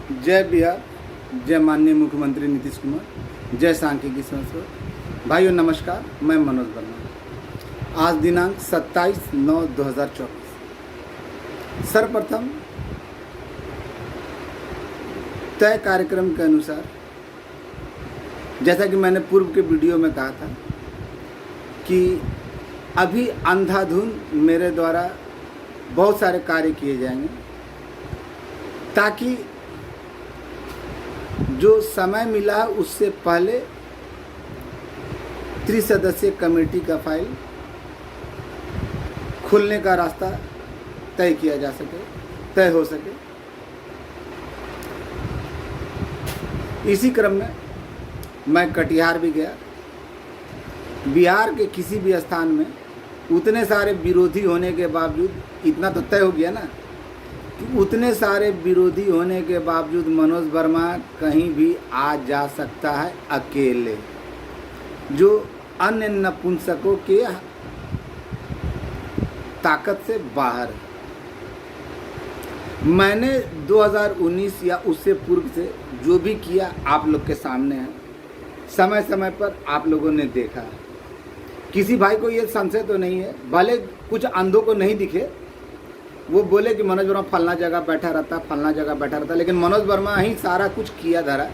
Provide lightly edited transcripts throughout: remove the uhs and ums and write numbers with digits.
जय बिहार, जय माननीय मुख्यमंत्री नीतीश कुमार, जय सांख्यिकी संस्था। भाइयों नमस्कार, मैं मनोज वर्मा। आज दिनांक 27/9/2024। सर्वप्रथम तय कार्यक्रम के अनुसार, जैसा कि मैंने पूर्व के वीडियो में कहा था कि अभी अंधाधुंध मेरे द्वारा बहुत सारे कार्य किए जाएंगे ताकि जो समय मिला उससे पहले त्रिसदस्यीय कमेटी का फाइल खुलने का रास्ता तय किया जा सके, तय हो सके। इसी क्रम में मैं कटिहार भी गया। बिहार के किसी भी स्थान में उतने सारे विरोधी होने के बावजूद, इतना तो तय हो गया ना कि उतने सारे विरोधी होने के बावजूद मनोज वर्मा कहीं भी आ जा सकता है अकेले, जो अन्य नपुंसकों के ताकत से बाहर है। मैंने 2019 या उससे पूर्व से जो भी किया आप लोग के सामने है, समय समय पर आप लोगों ने देखा है। किसी भाई को ये संशय तो नहीं है, भले कुछ अंधों को नहीं दिखे, वो बोले कि मनोज वर्मा फलना जगह बैठा रहता, फलना जगह बैठा रहता, लेकिन मनोज वर्मा ही सारा कुछ किया धरा,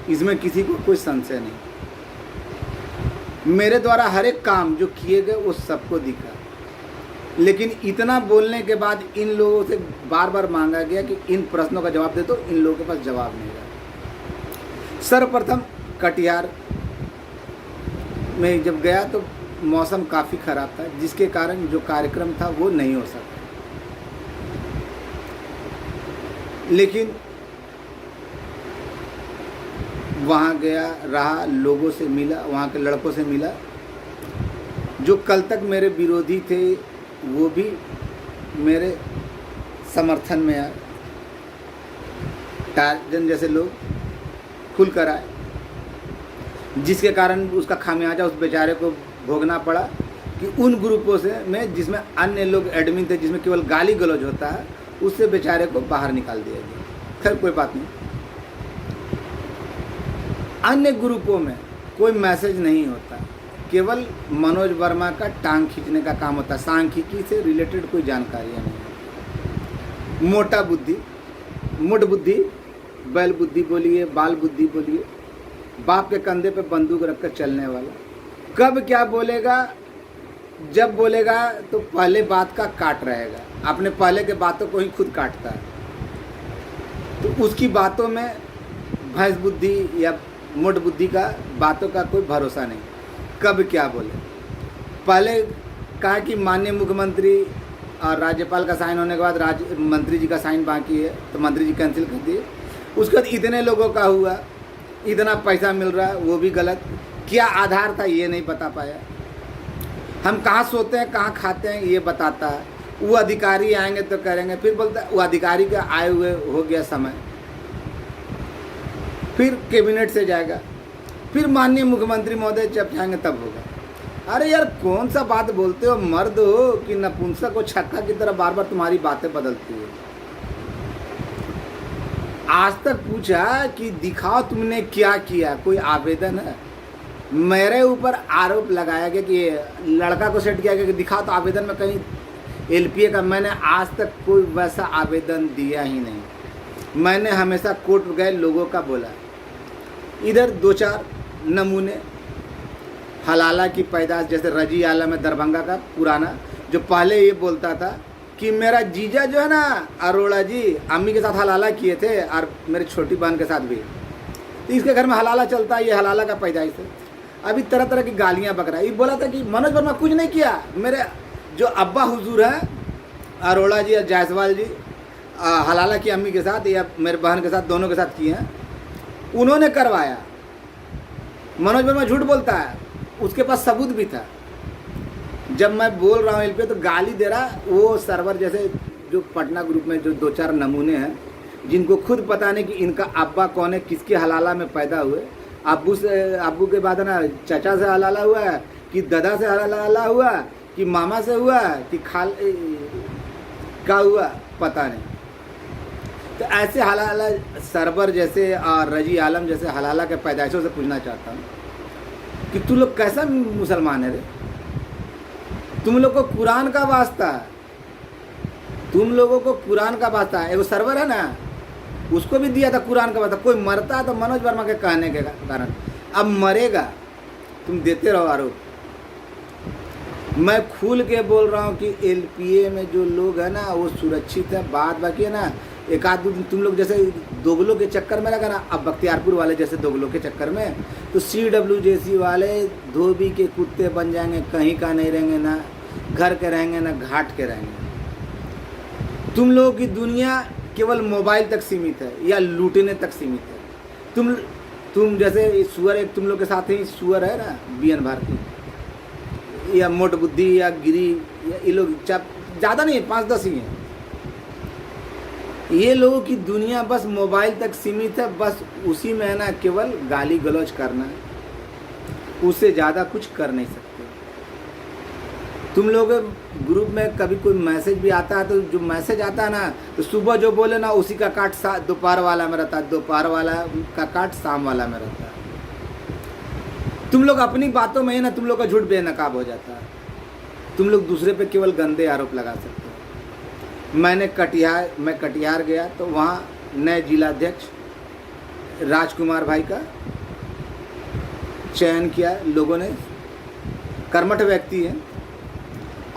इसमें किसी को कोई संशय नहीं। मेरे द्वारा हर एक काम जो किए गए वो सबको दिखा, लेकिन इतना बोलने के बाद इन लोगों से बार बार मांगा गया कि इन प्रश्नों का जवाब दे दो, इन लोगों के पास जवाब नहीं रहा। सर्वप्रथम कटिहार में जब गया तो मौसम काफ़ी ख़राब था, जिसके कारण जो कार्यक्रम था वो नहीं हो सका। लेकिन वहाँ गया, रहा, लोगों से मिला, वहाँ के लड़कों से मिला। जो कल तक मेरे विरोधी थे वो भी मेरे समर्थन में आए। टार्जन जैसे लोग खुल कर आए, जिसके कारण उसका खामियाजा उस बेचारे को भोगना पड़ा कि उन ग्रुपों से में जिसमें अन्य लोग एडमिन थे, जिसमें केवल गाली गलौज होता है, उससे बेचारे को बाहर निकाल दिया गया। खैर कोई बात नहीं। अन्य ग्रुपों में कोई मैसेज नहीं होता, केवल मनोज वर्मा का टांग खींचने का काम होता है। सांख्यिकी से रिलेटेड कोई जानकारियाँ नहीं। मोटा बुद्धि, मुठ बुद्धि, बैल बुद्धि बोलिए, बाल बुद्धि बोलिए, बाप के कंधे पे बंदूक रखकर चलने वाला। कब क्या बोलेगा, जब बोलेगा तो पहले बात का काट रहेगा, अपने पहले के बातों को ही खुद काटता है। तो उसकी बातों में भैंस बुद्धि या मुठ बुद्धि का बातों का कोई भरोसा नहीं, कब क्या बोले। पहले कहा कि माननीय मुख्यमंत्री और राज्यपाल का साइन होने के बाद मंत्री जी का साइन बाकी है, तो मंत्री जी कैंसिल कर दिए। उसके बाद इतने लोगों का हुआ, इतना पैसा मिल रहा है, वो भी गलत। क्या आधार था ये नहीं बता पाया। हम कहाँ सोते हैं, कहाँ खाते हैं ये बताता है। वो अधिकारी आएंगे तो करेंगे, फिर बोलता है वो अधिकारी का आए हुए हो गया समय, फिर कैबिनेट से जाएगा, फिर माननीय मुख्यमंत्री महोदय जब चाहेंगे तब होगा। अरे यार कौन सा बात बोलते हो, मर्द हो कि नपुंसक हो, छक्का की तरह बार बार तुम्हारी बातें बदलती है। आज तक पूछा कि दिखाओ तुमने क्या किया, कोई आवेदन है? मेरे ऊपर आरोप लगाया गया कि लड़का को सेट किया गया कि दिखाओ तो आवेदन में कहीं एलपीए का। मैंने आज तक कोई वैसा आवेदन दिया ही नहीं। मैंने हमेशा कोर्ट गए लोगों का बोला। इधर दो चार नमूने हलाला की पैदाश, जैसे रजी आलम है दरभंगा का पुराना, जो पहले ये बोलता था कि मेरा जीजा जो है ना अरोड़ा जी, अम्मी के साथ हलाला किए थे और मेरी छोटी बहन के साथ भी, तो इसके घर में हलाला चलता है, ये हलाला का पैदाइश है। अभी तरह तरह की गालियाँ बक रहा है। ये बोला था कि मनोज वर्मा कुछ नहीं किया, मेरे जो अब्बा हुजूर हैं अरोड़ा जी या जायसवाल जी, हलाला की अम्मी के साथ या मेरे बहन के साथ, दोनों के साथ किए हैं, उन्होंने करवाया। मनोज वर्मा झूठ बोलता है, उसके पास सबूत भी था। जब मैं बोल रहा हूँ एल पे तो गाली दे रहा। वो सर्वर जैसे जो पटना ग्रुप में जो दो चार नमूने हैं, जिनको खुद पता नहीं कि इनका अब्बा कौन है, किसके हलाला में पैदा हुए, अब्बू के बाद ना चाचा से हलाला हुआ है कि दादा से हलाला हुआ कि मामा से हुआ कि खाल क्या हुआ पता नहीं। तो ऐसे हलाला सरवर जैसे और रजी आलम जैसे हलाला के पैदाइशों से पूछना चाहता हूँ कि तू लोग कैसा मुसलमान है रे? तुम लोग को कुरान का वास्ता है, तुम लोगों को कुरान का वास्ता है। एगो सर्वर है ना, उसको भी दिया था कुरान का वास्ता। कोई मरता है तो मनोज वर्मा के कहने के कारण, अब मरेगा। तुम देते रहो आरोप। मैं खुल के बोल रहा हूँ कि एलपीए में जो लोग हैं ना वो सुरक्षित है। बात बाकी है ना, एक आध दो दिन तुम लोग जैसे दोगलों के चक्कर में लगा ना, अब बख्तियारपुर वाले जैसे दोगलों के चक्कर में, तो CWJC वाले धोबी के कुत्ते बन जाएंगे। कहीं का नहीं रहेंगे, ना घर के रहेंगे ना घाट के रहेंगे। तुम लोगों की दुनिया केवल मोबाइल तक सीमित है या लूटने तक सीमित है। तुम जैसे सुअर, एक तुम लोग के साथ ही सुअर है ना, BN भारती या मोट बुद्धि या गिरी, या ये लोग ज़्यादा नहीं, 5-10 ही हैं। ये लोगों की दुनिया बस मोबाइल तक सीमित है। बस उसी में है ना केवल गाली गलौज करना है, उससे ज़्यादा कुछ कर नहीं सकते। तुम लोग ग्रुप में कभी कोई मैसेज भी आता है तो जो मैसेज आता है ना, तो सुबह जो बोले ना उसी का काट दोपहर वाला में रहता है, दोपहर वाला का काट शाम वाला में रहता है। तुम लोग अपनी बातों में ही ना तुम लोग का झूठ बेनकाब हो जाता है। तुम लोग दूसरे पे केवल गंदे आरोप लगा सकते हो। मैं कटिहार गया तो वहाँ नए जिलाध्यक्ष राजकुमार भाई का चयन किया लोगों ने। कर्मठ व्यक्ति है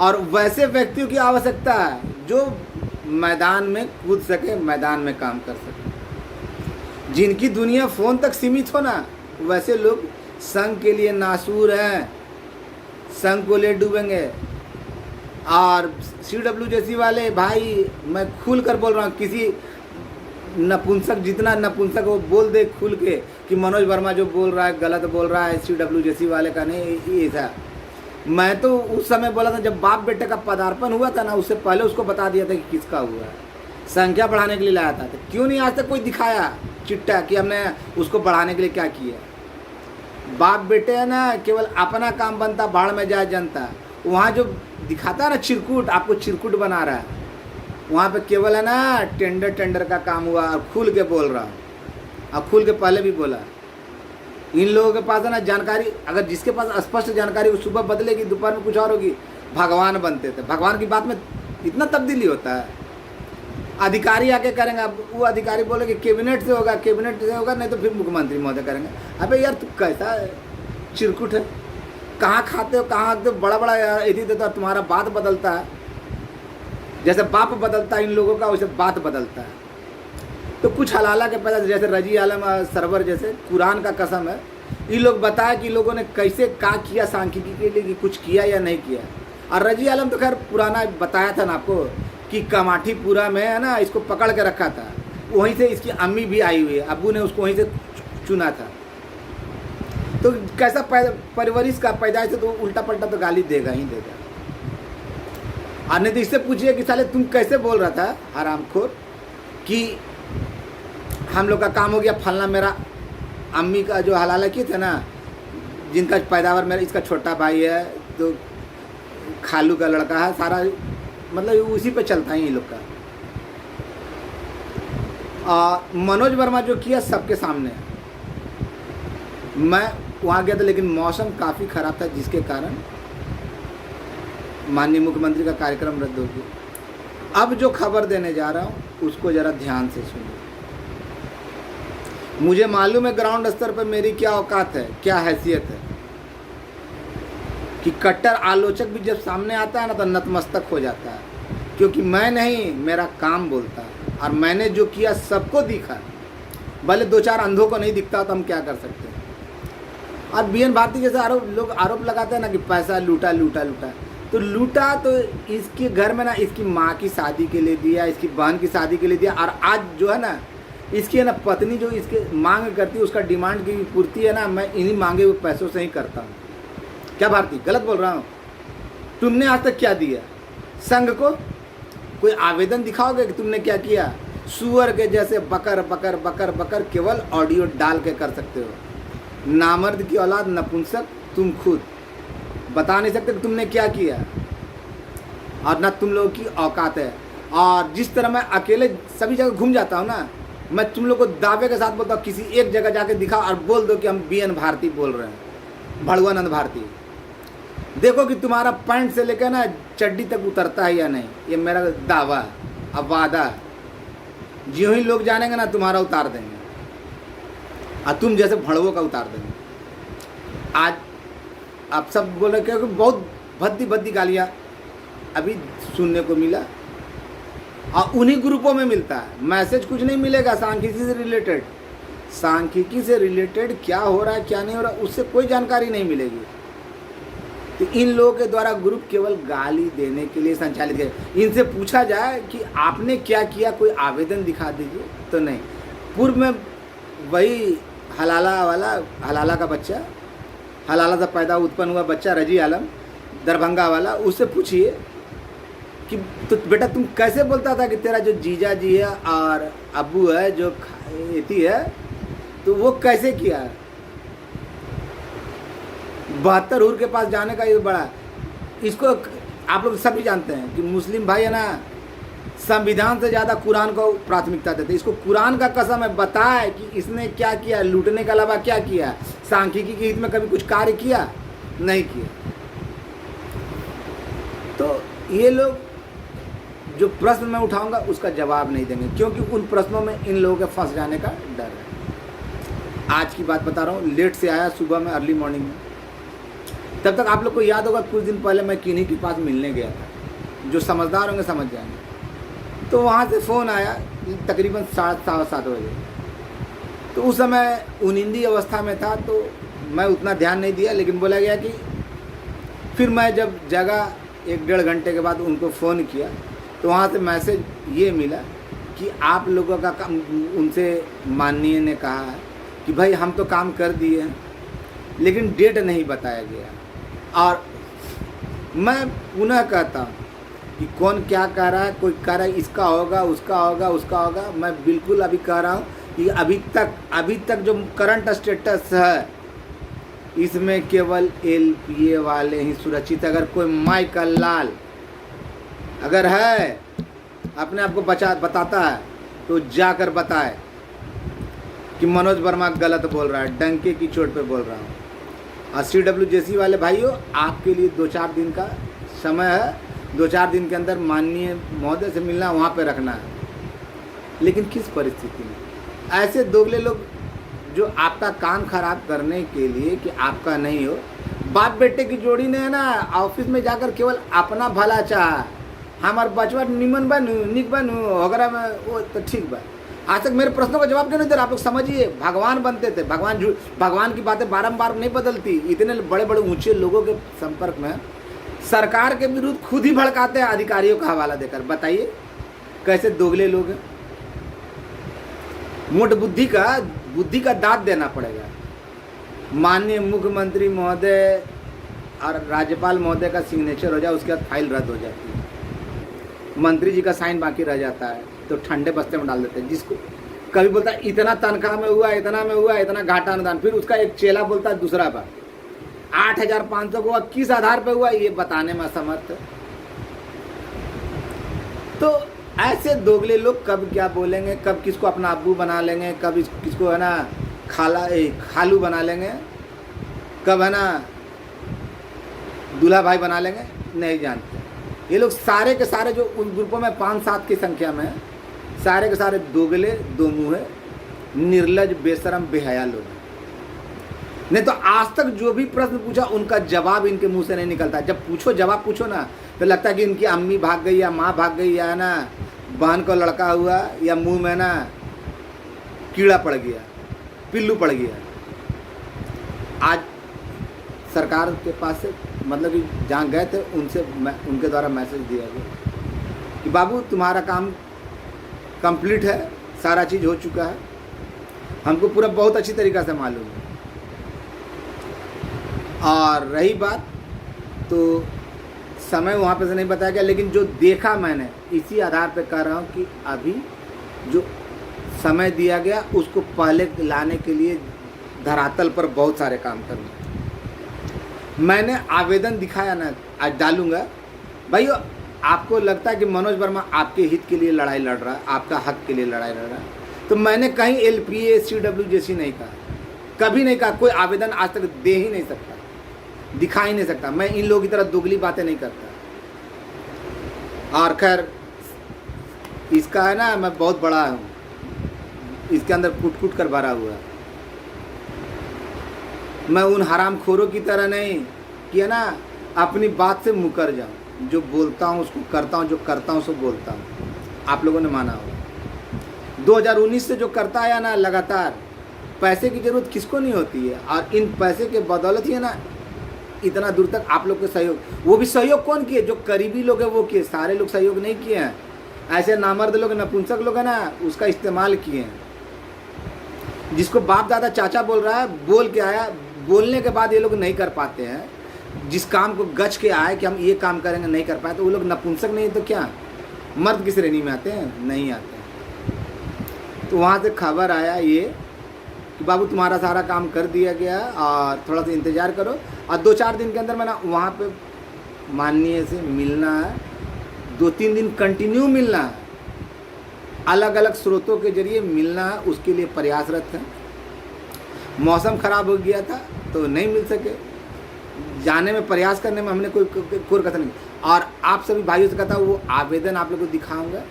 और वैसे व्यक्तियों की आवश्यकता है जो मैदान में कूद सके, मैदान में काम कर सके। जिनकी दुनिया फ़ोन तक सीमित हो ना, वैसे लोग संघ के लिए नासूर हैं, संघ को ले डूबेंगे। और CWJC वाले भाई, मैं खुल कर बोल रहा हूँ, किसी नपुंसक, जितना नपुंसक वो बोल दे खुल के कि मनोज वर्मा जो बोल रहा है गलत बोल रहा है, CWJC वाले का नहीं ये था। मैं तो उस समय बोला था जब बाप बेटे का पदार्पण हुआ था ना, उससे पहले उसको बता दिया था कि किसका हुआ है। संख्या बढ़ाने के लिए लाया था, तो क्यों नहीं आज तक कोई दिखाया चिट्टा कि हमने उसको बढ़ाने के लिए क्या किया। बाप बेटे है ना, केवल अपना काम बनता, बाढ़ में जाए जनता। वहाँ जो दिखाता है ना चिरकुट, आपको चिरकुट बना रहा है, वहाँ पे केवल है ना टेंडर का काम हुआ। और खुल के बोल रहा हूँ, अब खुल के पहले भी बोला, इन लोगों के पास है ना जानकारी, अगर जिसके पास स्पष्ट जानकारी, वो सुबह बदलेगी, दोपहर में कुछ और होगी। भगवान बनते थे, भगवान की बात में इतना तब्दीली होता है। अधिकारी आके करेंगे, अब वो अधिकारी बोलेंगे कैबिनेट से होगा, कैबिनेट से होगा, नहीं तो फिर मुख्यमंत्री महोदय करेंगे। अबे यार तू कैसा चिरकुट है, कहाँ खाते हो, कहाँ आते हो, बड़ा बड़ा यदि देता, तुम्हारा बात बदलता है। जैसे बाप बदलता है इन लोगों का, वैसे बात बदलता है। तो कुछ हलाला के पैदा, जैसे रजी आलम सरवर जैसे, कुरान का कसम है, ये लोग बताया कि लोगों ने कैसे क्या किया सांख्यिकी के लिए, कि कुछ किया या नहीं किया। और रजी आलम तो खैर पुराना बताया था ना आपको कि कमाठीपुरा में है ना इसको पकड़ के रखा था, वहीं से इसकी अम्मी भी आई हुई है, अब्बू ने उसको वहीं से चुना था। तो कैसा परवरिश का पैदाइश से तो उल्टा पलटा तो गाली देगा ही देगा। और नहीं तो इससे पूछिए कि साले तुम कैसे बोल रहा था हरामखोर कि हम लोग का काम हो गया फलना। मेरा अम्मी का जो हलाला किए थे ना, जिनका पैदावार मेरा इसका छोटा भाई है, तो खालू का लड़का है, सारा मतलब उसी पे चलता है ये लोग का। मनोज वर्मा जो किया सबके सामने है। मैं वहाँ गया था लेकिन मौसम काफ़ी ख़राब था, जिसके कारण माननीय मुख्यमंत्री का कार्यक्रम रद्द हो गया। अब जो खबर देने जा रहा हूँ उसको ज़रा ध्यान से सुनिए। मुझे मालूम है ग्राउंड स्तर पर मेरी क्या औकात है, क्या हैसियत है, कि कट्टर आलोचक भी जब सामने आता है ना तो नतमस्तक हो जाता है, क्योंकि मैं नहीं, मेरा काम बोलता है। और मैंने जो किया सबको दिखा, भले 2-4 अंधों को नहीं दिखता तो हम क्या कर सकते हैं। और BN भारती जैसे लोग आरोप लगाते हैं ना कि पैसा लूटा, तो लूटा तो इसके घर में ना इसकी माँ की शादी के लिए दिया, इसकी बहन की शादी के लिए दिया। और आज जो है ना इसकी है ना पत्नी जो इसके मांग करती है, उसका डिमांड की पूर्ति है ना मैं इन्हीं मांगे हुए पैसों से ही करता हूँ। क्या भारती गलत बोल रहा हूँ? तुमने आज तक क्या दिया संघ को? कोई आवेदन दिखाओगे कि तुमने क्या किया? सुअर के जैसे बकर बकर बकर बकर केवल ऑडियो डाल के कर सकते हो। नामर्द की औलाद, नपुंसक, तुम खुद बता नहीं सकते कि तुमने क्या किया, और ना तुम लोगों की औकात है। और जिस तरह मैं अकेले सभी जगह घूम जाता हूँ ना, मैं तुम लोग को दावे के साथ बोलता हूँ, किसी एक जगह जाके दिखाओ और बोल दो कि हम BN भारती बोल रहे हैं, भड़ुआनंद भारती। देखो कि तुम्हारा पैंट से लेकर ना चड्डी तक उतरता है या नहीं, ये मेरा दावा है, अब वादा है। ज्यों ही लोग जानेंगे ना तुम्हारा उतार देंगे, और तुम जैसे भड़वों का उतार देंगे। आज आप सब बोले क्योंकि बहुत भद्दी भद्दी गालियाँ अभी सुनने को मिला, और उन्हीं ग्रुपों में मिलता है। मैसेज कुछ नहीं मिलेगा सांख्यिकी से रिलेटेड, सांख्यिकी से रिलेटेड क्या हो रहा है क्या नहीं हो रहा उससे कोई जानकारी नहीं मिलेगी। तो इन लोगों के द्वारा ग्रुप केवल गाली देने के लिए संचालित है। इनसे पूछा जाए कि आपने क्या किया, कोई आवेदन दिखा दीजिए, तो नहीं। पूर्व में वही हलाला का बच्चा, हलाला से पैदा उत्पन्न हुआ बच्चा रजी आलम दरभंगा वाला, उससे पूछिए कि तो बेटा तुम कैसे बोलता था कि तेरा जो जीजा जी है और अब्बू है जो एती है, तो वो कैसे किया। 72 हुर के पास जाने का ये बड़ा, इसको आप लोग सभी जानते हैं कि मुस्लिम भाई है ना, संविधान से ज़्यादा कुरान को प्राथमिकता देते। इसको कुरान का कसम है, बताए कि इसने क्या किया, लूटने के अलावा क्या किया, सांख्यिकी के हित में कभी कुछ कार्य किया नहीं किया। तो ये लोग जो प्रश्न मैं उठाऊंगा उसका जवाब नहीं देंगे, क्योंकि उन प्रश्नों में इन लोगों के फंस जाने का डर है। आज की बात बता रहा हूँ, लेट से आया सुबह में, अर्ली मॉर्निंग में। तब तक आप लोग को याद होगा कुछ दिन पहले मैं किन्हीं के पास मिलने गया था, जो समझदार होंगे समझ जाएंगे। तो वहाँ से फ़ोन आया तकरीबन 7:30 बजे। तो उस समय उनिंदी अवस्था में था, तो मैं उतना ध्यान नहीं दिया, लेकिन बोला गया कि फिर मैं जब जगह 1-1.5 घंटे के बाद उनको फ़ोन किया, तो वहाँ से मैसेज ये मिला कि आप लोगों का काम, उनसे माननीय ने कहा है कि भाई हम तो काम कर दिए हैं, लेकिन डेट नहीं बताया गया। और मैं पुनः कहता हूँ कि कौन क्या कह रहा है, कोई कह रहा है इसका होगा, उसका होगा, उसका होगा। मैं बिल्कुल अभी कह रहा हूँ कि अभी तक जो करंट स्टेटस है, इसमें केवल LPA वाले ही सुरक्षित। अगर कोई माइकल लाल अगर है अपने आप को बताता है, तो जाकर बताए कि मनोज वर्मा गलत बोल रहा है, डंके की चोट पे बोल रहा हूँ। और CWJC वाले भाइयों, आपके लिए 2-4 दिन का समय है, 2-4 दिन के अंदर माननीय महोदय से मिलना, वहाँ पे रखना है। लेकिन किस परिस्थिति में ऐसे दोगले लोग जो आपका काम खराब करने के लिए कि आपका नहीं हो, बाप बेटे की जोड़ी ने है ना, ऑफिस में जाकर केवल अपना भला चाहा, हमार बचवा निमन बनू, निक बनू वगैरह में, वो तो ठीक बा। आज तक मेरे प्रश्नों का जवाब क्यों नहीं दे रहा। आप लोग समझिए, भगवान बनते थे, भगवान की बातें बारंबार नहीं बदलती। इतने बड़े बड़े ऊंचे लोगों के संपर्क में सरकार के विरुद्ध खुद ही भड़काते हैं अधिकारियों का हवाला देकर। बताइए कैसे दोगले लोग हैं। मोट बुद्धि का दाद देना पड़ेगा। माननीय मुख्यमंत्री महोदय और राज्यपाल महोदय का सिग्नेचर हो जाए, उसके बाद फाइल रद्द हो जाती है, मंत्री जी का साइन बाकी रह जाता है, तो ठंडे बस्ते में डाल देते हैं। जिसको कभी बोलता है इतना तनख्वाह में हुआ, इतना में हुआ, इतना घाटा अनुदान, फिर उसका एक चेला बोलता है दूसरा बार 8,500 को हुआ, किस आधार पे हुआ ये बताने में असमर्थ। तो ऐसे दोगले लोग कब क्या बोलेंगे, कब किसको अपना अब्बू बना लेंगे, कब किसको है ना खालू बना लेंगे, कब है ना दूल्हा भाई बना लेंगे, नहीं जानते। ये लोग सारे के सारे जो उन ग्रुपों में 5-7 की संख्या में है, सारे के सारे दोगले, दो मुँहे, निर्लज, बेशरम, बेहया लोग हैं। नहीं तो आज तक जो भी प्रश्न पूछा उनका जवाब इनके मुंह से नहीं निकलता। जब जवाब पूछो ना, तो लगता है कि इनकी अम्मी भाग गई या माँ भाग गई, या है ना बहन को लड़का हुआ, या मुंह में ना कीड़ा पड़ गया, पिल्लू पड़ गया। आज सरकार के पास से मतलब कि जहाँ गए थे उनके द्वारा मैसेज दिया गया कि बाबू तुम्हारा काम कंप्लीट है, सारा चीज़ हो चुका है, हमको पूरा बहुत अच्छी तरीक़ा से मालूम है। और रही बात तो समय वहाँ पे से नहीं बताया गया, लेकिन जो देखा मैंने इसी आधार पे कह रहा हूँ कि अभी जो समय दिया गया उसको पहले लाने के लिए धरातल पर बहुत सारे काम करने। मैंने आवेदन दिखाया ना, आज डालूंगा भाइयों। आपको लगता है कि मनोज वर्मा आपके हित के लिए लड़ाई लड़ रहा है, आपका हक के लिए लड़ाई लड़ रहा है, तो मैंने कहीं LPA CWJC नहीं कहा, कभी नहीं कहा, कोई आवेदन आज तक दे ही नहीं सकता, दिखा ही नहीं सकता। मैं इन लोगों की तरह दुगली बातें नहीं करता। और खैर इसका है ना, मैं बहुत बड़ा हूँ, इसके अंदर कूट कूट कर भरा हुआ है। मैं उन हरामखोरों की तरह नहीं कि है ना अपनी बात से मुकर जाऊँ, जो बोलता हूँ उसको करता हूँ, जो करता हूँ उसको बोलता हूँ। आप लोगों ने माना होगा 2019 से जो करता आया ना लगातार, पैसे की ज़रूरत किसको नहीं होती है, और इन पैसे के बदौलत ही है ना इतना दूर तक आप लोग के सहयोग, वो भी सहयोग कौन किए, जो करीबी लोग हैं वो किए, सारे लोग सहयोग नहीं किए हैं। ऐसे नामर्द लोग नपुंसक लोग हैं ना, उसका इस्तेमाल किए हैं। जिसको बाप दादा चाचा बोल रहा है, बोल के आया, बोलने के बाद ये लोग नहीं कर पाते हैं, जिस काम को गच के आए कि हम ये काम करेंगे, नहीं कर पाए, तो वो लोग नपुंसक नहीं तो क्या मर्द की श्रेणी में आते हैं? नहीं आते हैं। तो वहाँ से खबर आया ये कि बाबू तुम्हारा सारा काम कर दिया गया और थोड़ा सा इंतज़ार करो, और 2-4 दिन के अंदर मैं ना वहाँ पे माननीय से मिलना है, 2-3 दिन कंटिन्यू मिलना है, अलग अलग स्रोतों के जरिए मिलना है, उसके लिए प्रयासरत है। मौसम ख़राब हो गया था तो नहीं मिल सके, जाने में प्रयास करने में हमने कोई कसर नहीं। और आप सभी भाइयों से कहता हूँ वो आवेदन आप लोगों को दिखाऊंगा,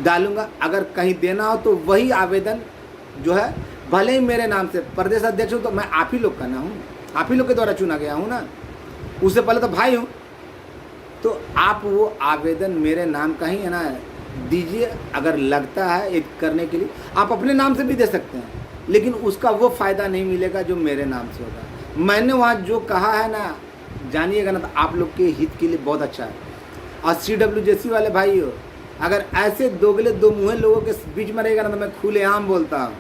डालूंगा, अगर कहीं देना हो तो वही आवेदन जो है, भले ही मेरे नाम से प्रदेश अध्यक्ष हूँ तो मैं आप ही लोग का ना हूँ, आप ही लोग के द्वारा चुना गया हूँ ना, उससे पहले तो भाई हूँ। तो आप वो आवेदन मेरे नाम का ही है ना दीजिए। अगर लगता है एक करने के लिए आप अपने नाम से भी दे सकते हैं, लेकिन उसका वो फ़ायदा नहीं मिलेगा जो मेरे नाम से होगा। मैंने वहाँ जो कहा है ना, जानिएगा ना, तो आप लोग के हित के लिए बहुत अच्छा है। और CWJC वाले भाई हो, अगर ऐसे दोगले दो मुँहे लोगों के बीच में रहेगा ना, तो मैं खुलेआम बोलता हूँ,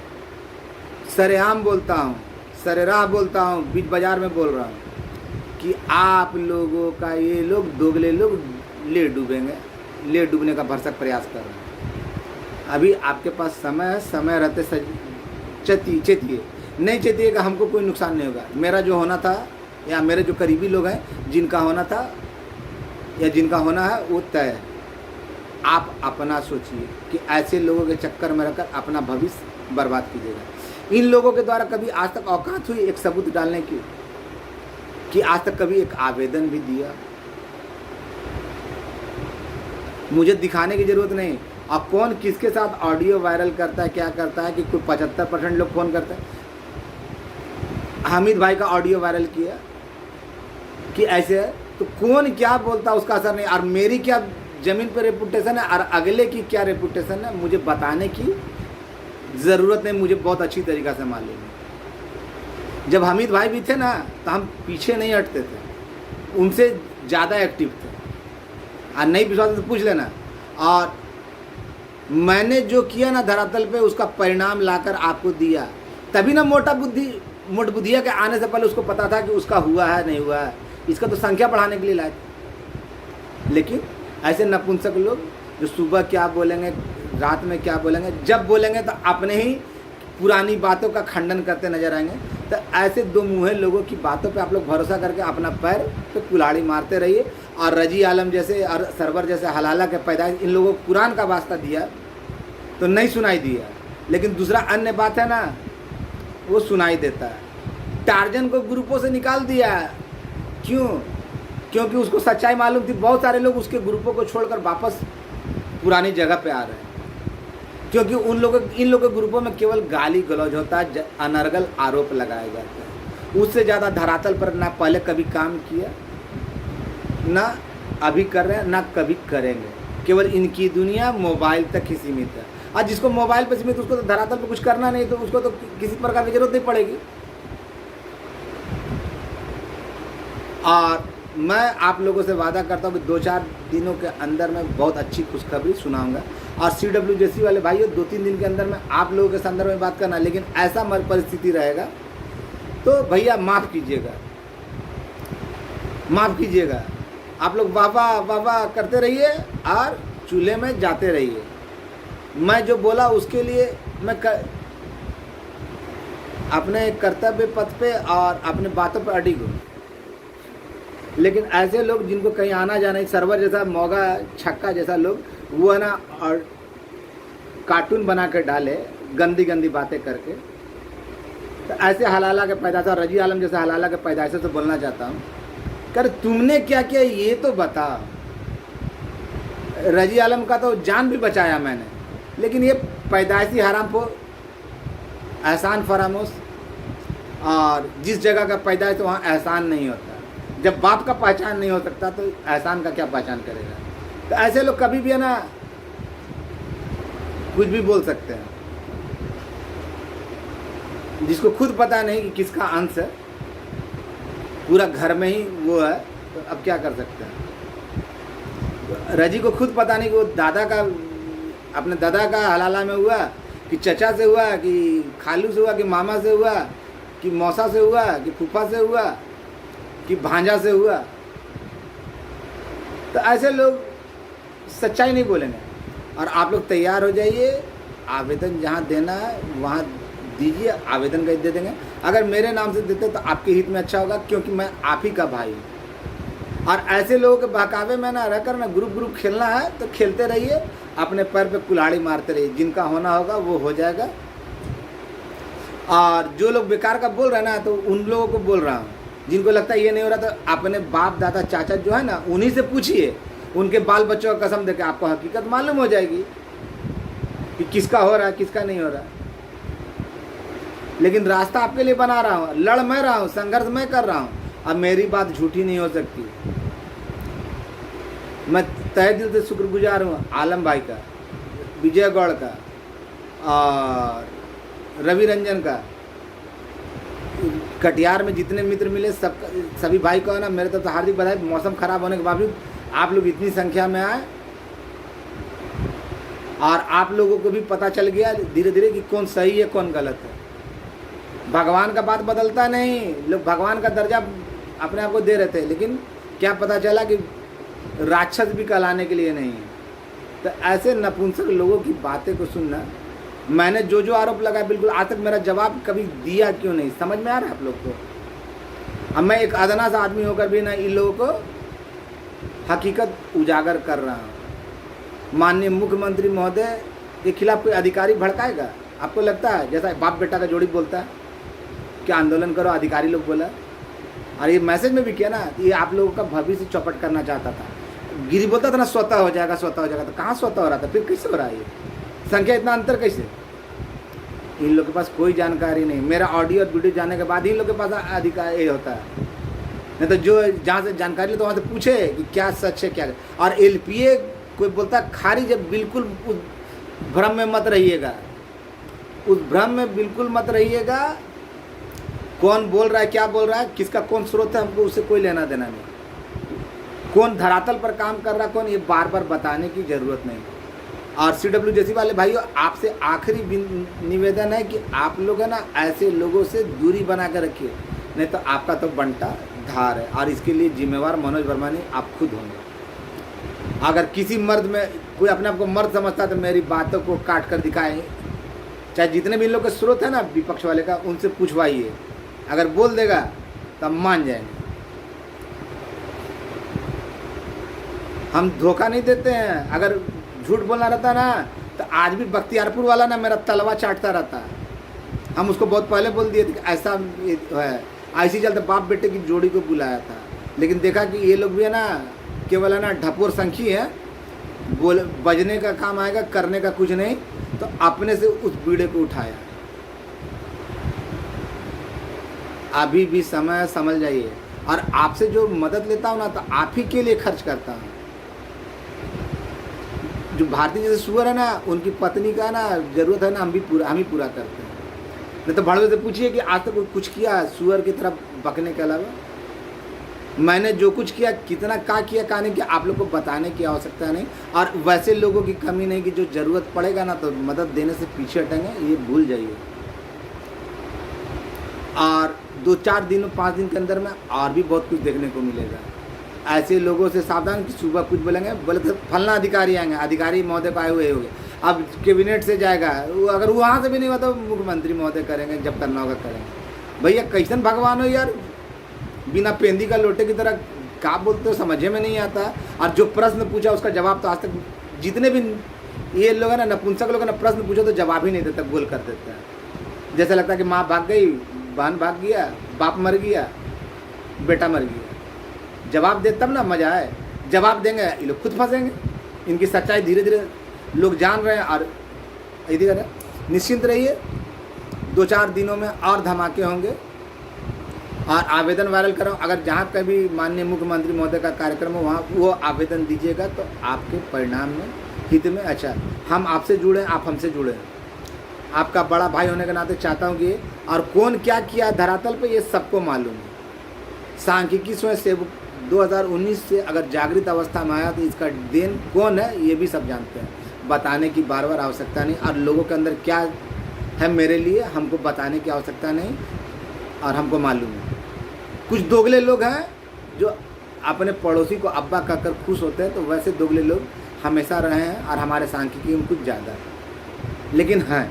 सरेआम बोलता हूँ, सरेराह बोलता हूँ, बीच बाज़ार में बोल रहा हूँ कि आप लोगों का ये लोग दोगले लोग ले डूबेंगे, ले डूबने का भरसक प्रयास कर रहे हैं। अभी आपके पास समय है, समय रहते चेतिए, नहीं चेतिएगा हमको कोई नुकसान नहीं होगा। मेरा जो होना था, या मेरे जो करीबी लोग हैं जिनका होना था या जिनका होना है, वो तय है। आप अपना सोचिए कि ऐसे लोगों के चक्कर में रहकर अपना भविष्य बर्बाद कीजिएगा। इन लोगों के द्वारा कभी आज तक औकात हुई एक सबूत डालने की, कि आज तक कभी एक आवेदन भी दिया? मुझे दिखाने की ज़रूरत नहीं। अब कौन किसके साथ ऑडियो वायरल करता है, क्या करता है, कि कोई 75% लोग फ़ोन करते हैं। हामिद भाई का ऑडियो वायरल किया कि ऐसे है, तो कौन क्या बोलता उसका असर नहीं। और मेरी क्या ज़मीन पर रेपुटेशन है और अगले की क्या रेपुटेशन है, मुझे बताने की ज़रूरत नहीं, मुझे बहुत अच्छी तरीक़ा से मालूम है। जब हामिद भाई भी थे ना, तो हम पीछे नहीं हटते थे, उनसे ज़्यादा एक्टिव थे। और नहीं विश्वास तो पूछ लेना। और मैंने जो किया ना धरातल पे, उसका परिणाम लाकर आपको दिया। तभी ना मोट बुद्धिया के आने से पहले उसको पता था कि उसका हुआ है नहीं हुआ है, इसका तो संख्या बढ़ाने के लिए लाए थे। लेकिन ऐसे नपुंसक लोग जो सुबह क्या बोलेंगे, रात में क्या बोलेंगे, जब बोलेंगे तो अपने ही पुरानी बातों का खंडन करते नजर आएंगे। तो ऐसे दो मुँहे लोगों की बातों पे आप लोग भरोसा करके अपना पैर पे कुल्हाड़ी मारते रहिए। और रजी आलम जैसे और सरवर जैसे हलाला के पैदाइश, इन लोगों को कुरान का वास्ता दिया तो नहीं सुनाई दिया, लेकिन दूसरा अन्य बात है ना, वो सुनाई देता है। टार्जन को ग्रुपों से निकाल दिया, क्यों? क्योंकि उसको सच्चाई मालूम थी। बहुत सारे लोग उसके ग्रुपों को छोड़कर वापस पुरानी जगह पे आ रहे हैं, क्योंकि इन लोगों के ग्रुपों में केवल गाली गलौज होता है, अनर्गल आरोप लगाए जाते हैं। उससे ज़्यादा धरातल पर ना पहले कभी काम किया, ना अभी कर रहे हैं, ना कभी करेंगे। केवल इनकी दुनिया मोबाइल तक ही सीमित है। और जिसको मोबाइल पर सीमित, उसको तो धरातल पर कुछ करना नहीं, तो उसको तो किसी प्रकार की जरूरत नहीं पड़ेगी। और मैं आप लोगों से वादा करता हूँ कि 2-4 दिनों के अंदर मैं बहुत अच्छी खुशखबरी सुनाऊंगा। और CWJC वाले भाइयों, 2-3 दिन के अंदर मैं आप लोगों के संदर्भ में बात करना, लेकिन ऐसा परिस्थिति रहेगा तो भैया माफ़ कीजिएगा, माफ़ कीजिएगा। आप लोग वाह वाह करते रहिए और चूल्हे में जाते रहिए। मैं जो बोला उसके लिए मैं अपने कर्तव्य पथ पे और अपने बातों पर अडिग हूँ। लेकिन ऐसे लोग जिनको कहीं आना जाना, सर्वर जैसा मौगा छक्का जैसा लोग, वो है ना, और कार्टून बना कर डाले गंदी गंदी बातें करके, तो ऐसे हलाला के पैदाइश, और रजी आलम जैसे हलाला के पैदाइश से बोलना चाहता हूँ, कर तुमने क्या किया ये तो बता। रजी आलम का तो जान भी बचाया मैंने, लेकिन ये पैदाइशी हराम को एहसान फरामोश, और जिस जगह का पैदाइश तो वहाँ एहसान नहीं होता। जब बाप का पहचान नहीं हो सकता तो एहसान का क्या पहचान करेगा। तो ऐसे लोग कभी भी है ना कुछ भी बोल सकते हैं, जिसको खुद पता नहीं कि किसका अंश है, पूरा घर में ही वो है, तो अब क्या कर सकते हैं। रजी को खुद पता नहीं कि वो दादा का, अपने दादा का हलाला में हुआ कि चचा से हुआ कि खालू से हुआ कि मामा से हुआ कि मौसा से हुआ कि फूफा से हुआ कि भांजा से हुआ। तो ऐसे लोग सच्चाई नहीं बोलेंगे। और आप लोग तैयार हो जाइए, आवेदन जहाँ देना है वहाँ दीजिए, आवेदन कर दे देंगे। अगर मेरे नाम से देते तो आपके हित में अच्छा होगा, क्योंकि मैं आप ही का भाई हूँ। और ऐसे लोगों के बहकावे में ना रहकर ना ग्रुप खेलना है तो खेलते रहिए, अपने पैर पे कुल्हाड़ी मारते रहिए, जिनका होना होगा वो हो जाएगा। और जो लोग बेकार का बोल रहे हैं ना, तो उन लोगों को बोल रहा हूँ, जिनको लगता है ये नहीं हो रहा, तो अपने बाप दादा चाचा जो है ना, उन्हीं से पूछिए, उनके बाल बच्चों का कसम देकर आपको हकीकत मालूम हो जाएगी कि किसका हो रहा है किसका नहीं हो रहा। लेकिन रास्ता आपके लिए बना रहा हूँ, लड़ मैं रहा हूँ, संघर्ष मैं कर रहा हूँ। अब मेरी बात झूठी नहीं हो सकती। मैं तहे दिल से शुक्रगुजार हूँ आलम भाई का, विजय गौड़ का और रवि रंजन का। कटिहार में जितने मित्र मिले सभी भाई को है ना मेरे तरफ से हार्दिक बधाई। मौसम खराब होने के बावजूद आप लोग इतनी संख्या में आए, और आप लोगों को भी पता चल गया धीरे धीरे कि कौन सही है कौन गलत है। भगवान का बात बदलता नहीं, लोग भगवान का दर्जा अपने आप को दे रहे थे, लेकिन क्या पता चला कि राक्षस भी कहलाने के लिए नहीं है। तो ऐसे नपुंसक लोगों की बातें को सुनना, मैंने जो जो आरोप लगाया बिल्कुल आज तक मेरा जवाब कभी दिया क्यों नहीं, समझ में आ रहा है आप लोग को। अब मैं एक अदना सा आदमी होकर भी ना इन लोगों को हकीकत उजागर कर रहा हूँ। माननीय मुख्यमंत्री महोदय के खिलाफ कोई अधिकारी भड़काएगा? आपको लगता है जैसा बाप बेटा का जोड़ी बोलता है कि आंदोलन करो, अधिकारी लोग बोला, और ये मैसेज में भी किया ना, ये आप लोगों का भविष्य चौपट करना चाहता था। गिरी बोलता था ना स्वतः हो जाएगा स्वतः हो जाएगा, तो कहाँ स्वतः हो रहा था, फिर कैसे हो रहा है ये संख्या इतना अंतर कैसे? इन लोग के पास कोई जानकारी नहीं। मेरा ऑडियो और वीडियो जाने के बाद ही इन लोग के पास अधिकार ये होता है, नहीं तो जो जहाँ से जानकारी ले तो वहाँ से पूछे कि क्या सच है क्या। और LPA कोई बोलता है खारिज, बिल्कुल उस भ्रम में मत रहिएगा, उस भ्रम में बिल्कुल मत रहिएगा। कौन बोल रहा है क्या बोल रहा है, किसका कौन स्रोत है, हमको उससे कोई लेना देना नहीं। कौन धरातल पर काम कर रहा है कौन, ये बार बार बताने की ज़रूरत नहीं। और CWJC वाले भाइयों, आपसे आखिरी निवेदन है कि आप लोग है ना ऐसे लोगों से दूरी बना कर रखिए, नहीं तो आपका तो बंटा धार है। और इसके लिए जिम्मेवार मनोज वर्मा नहीं, आप खुद होंगे। अगर किसी मर्द में कोई अपने आप को मर्द समझता है तो मेरी बातों को काट कर दिखाएं, चाहे जितने भी इन लोग के स्रोत है ना विपक्ष वाले का, उनसे पूछवाइए। अगर बोल देगा तो हम मान जाएंगे। हम धोखा नहीं देते हैं। अगर झूठ बोलना रहता ना तो आज भी बख्तियारपुर वाला ना मेरा तलवा चाटता रहता। हम उसको बहुत पहले बोल दिए थे कि ऐसा है, ऐसी चलते बाप बेटे की जोड़ी को बुलाया था, लेकिन देखा कि ये लोग भी है ना केवल है ना ढपोर संखी है, बोल बजने का काम आएगा, करने का कुछ नहीं, तो अपने से उस बीड़े को उठाया। अभी भी समय है, समझ जाइए। और आपसे जो मदद लेता हूँ ना तो आप ही के लिए खर्च करता हूँ। जो भारतीय जैसे सुअर है ना, उनकी पत्नी का ना जरूरत है ना, हम ही पूरा करते हैं। नहीं तो भड़वे से पूछिए कि आज तक कुछ किया सुअर की तरफ बकने के अलावा। मैंने जो कुछ किया, कितना का किया का नहीं किया, आप लोग को बताने की आवश्यकता नहीं। और वैसे लोगों की कमी नहीं कि जो ज़रूरत पड़ेगा ना तो मदद देने से पीछे हटेंगे, ये भूल जाइए। और 2-4 दिन 5 दिन के अंदर में और भी बहुत कुछ देखने को मिलेगा। ऐसे लोगों से सावधान कि सुबह कुछ बोलेंगे, बोले तो फलना अधिकारी आएंगे, अधिकारी महोदय पाए हुए होंगे, अब कैबिनेट से जाएगा, अगर वहाँ से भी नहीं हुआ तो मुख्यमंत्री महोदय करेंगे, जब करना होगा करेंगे। भैया कैसन भगवान हो यार, बिना पेंदी का लोटे की तरह क्या बोलते हो समझे में नहीं आता। और जो प्रश्न पूछा उसका जवाब तो आज तक जितने भी ये लोग हैं ना, नपुंसक लोग हैं ना, प्रश्न पूछो तो जवाब ही नहीं देते, गोल कर देते हैं। जैसे लगता है कि माँ भाग गई, बहन भाग गया, बाप मर गया, बेटा मर गया। जवाब दे तब ना मज़ा आए। जवाब देंगे ये लोग खुद फंसेंगे। इनकी सच्चाई धीरे धीरे लोग जान रहे हैं। और इधर निश्चिंत रहिए, 2-4 दिनों में और धमाके होंगे। और आवेदन वायरल करो, अगर जहाँ कभी माननीय मुख्यमंत्री महोदय का कार्यक्रम हो वहाँ वो आवेदन दीजिएगा, तो आपके परिणाम में हित में अच्छा। हम आपसे जुड़े, आप हमसे जुड़े। आपका बड़ा भाई होने के नाते चाहता हूँ कि और कौन क्या किया धरातल पे ये सबको मालूम है। सांख्यिकी स्वयं सेवक 2019 से अगर जागृत अवस्था में आया तो इसका देन कौन है ये भी सब जानते हैं। बताने की बार बार आवश्यकता नहीं। और लोगों के अंदर क्या है मेरे लिए हमको बताने की आवश्यकता नहीं, और हमको मालूम है। कुछ दोगले लोग हैं जो अपने पड़ोसी को अब्बा कहकर खुश होते हैं, तो वैसे दोगले लोग हमेशा रहे हैं। और हमारे सांख्यिकी में कुछ ज़्यादा है, लेकिन हैं।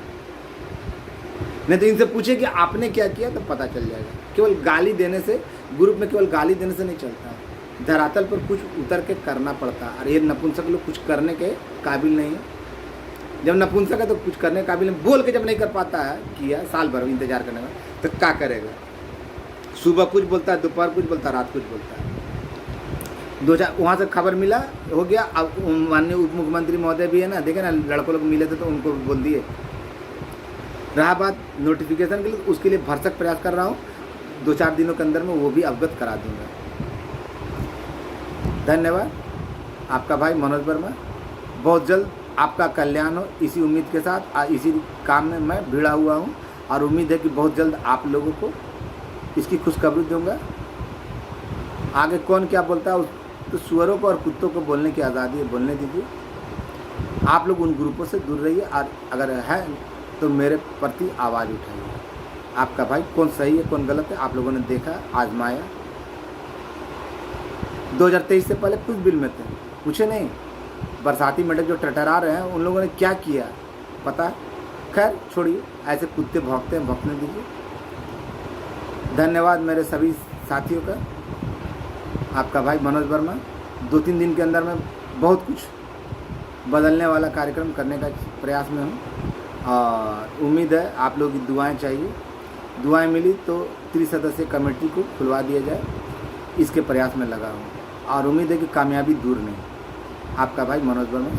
नहीं तो इनसे पूछे कि आपने क्या किया तो पता चल जाएगा। केवल गाली देने से, ग्रुप में केवल गाली देने से नहीं चलता, धरातल पर कुछ उतर के करना पड़ता। और ये नपुंसक लोग कुछ करने के काबिल नहीं है। जब नपुंसक है तो कुछ करने के काबिल नहीं, बोल के जब नहीं कर पाता है, किया साल भर इंतजार करने का, तो क्या करेगा। सुबह कुछ बोलता है, दोपहर कुछ बोलता है, रात कुछ बोलता है। 2-4 वहाँ से खबर मिला, हो गया। अब माननीय उप मुख्यमंत्री महोदय भी है ना, देखे ना लड़कों लोग मिले थे तो उनको बोल दिए। रहा बात नोटिफिकेशन के लिए, उसके लिए भरसक प्रयास कर रहा हूँ। 2-4 दिनों के अंदर में वो भी अवगत करा दूंगा। धन्यवाद। आपका भाई मनोज वर्मा। बहुत जल्द आपका कल्याण हो, इसी उम्मीद के साथ इसी काम में मैं भिड़ा हुआ हूँ। और उम्मीद है कि बहुत जल्द आप लोगों को इसकी खुशखबरी दूंगा। आगे कौन क्या बोलता है, तो सुअरों को और कुत्तों को बोलने की आज़ादी है, बोलने दीजिए। आप लोग उन ग्रुपों से दूर रहिए। और अगर है तो मेरे प्रति आवाज़ उठाइए। आपका भाई कौन सही है कौन गलत है आप लोगों ने देखा, आजमाया। 2023 से पहले कुछ बिल में थे, पूछे नहीं। बरसाती मेढक जो टटरा रहे हैं उन लोगों ने क्या किया पता। खैर छोड़िए, ऐसे कुत्ते भौंकते हैं, भौंकने दीजिए। धन्यवाद मेरे सभी साथियों का। आपका भाई मनोज वर्मा 2-3 दिन के अंदर में बहुत कुछ बदलने वाला कार्यक्रम करने का प्रयास में हूँ। और उम्मीद है आप लोगों की दुआएं चाहिए। दुआएं मिली तो 3 सदस्यीय कमेटी को खुलवा दिया जाए, इसके प्रयास में लगा हूँ। और उम्मीद है कि कामयाबी दूर नहीं। आपका भाई मनोज वर्मा।